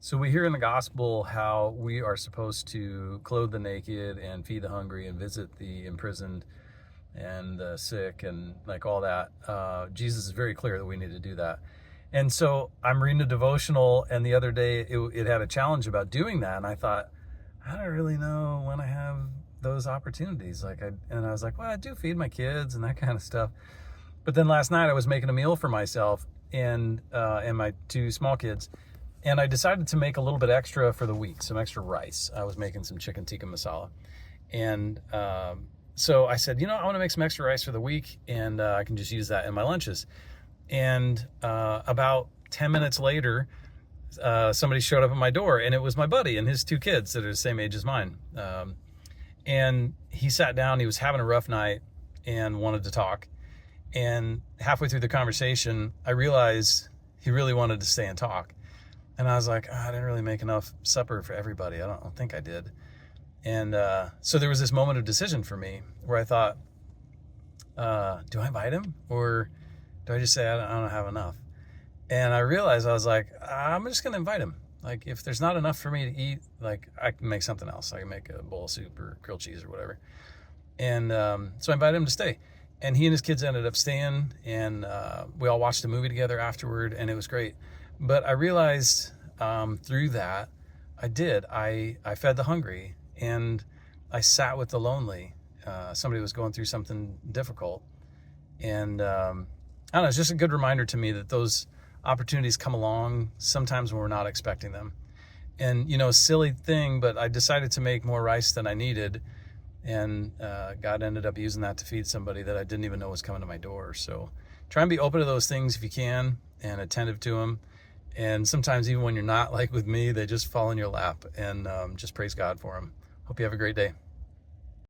So we hear in the gospel how we are supposed to clothe the naked and feed the hungry and visit the imprisoned and the sick and like all that. Jesus is very clear that we need to do that. And so I'm reading a devotional, and the other day it had a challenge about doing that, and I thought, I don't really know when I have those opportunities. And I was like, well, I do feed my kids and that kind of stuff. But then last night I was making a meal for myself and my two small kids. And I decided to make a little bit extra for the week, some extra rice. I was making some chicken tikka masala. And so I said, I want to make some extra rice for the week, and I can just use that in my lunches. And about 10 minutes later, somebody showed up at my door, and it was my buddy and his two kids that are the same age as mine. And he sat down, he was having a rough night and wanted to talk. And halfway through the conversation, I realized he really wanted to stay and talk. And I was like, I didn't really make enough supper for everybody. I don't think I did. And so there was this moment of decision for me where I thought, do I invite him, or do I just say I don't have enough? And I realized, I was like, I'm just going to invite him. Like, if there's not enough for me to eat, like, I can make something else. I can make a bowl of soup or grilled cheese or whatever. And so I invited him to stay. And he and his kids ended up staying, and we all watched a movie together afterward, and it was great. But I realized through that, I fed the hungry, and I sat with the lonely. Somebody was going through something difficult. And I don't know, it's just a good reminder to me that those opportunities come along sometimes when we're not expecting them. And, a silly thing, but I decided to make more rice than I needed. And God ended up using that to feed somebody that I didn't even know was coming to my door. So try and be open to those things if you can, and attentive to them. And sometimes even when you're not, like with me, they just fall in your lap, and just praise God for them. Hope you have a great day.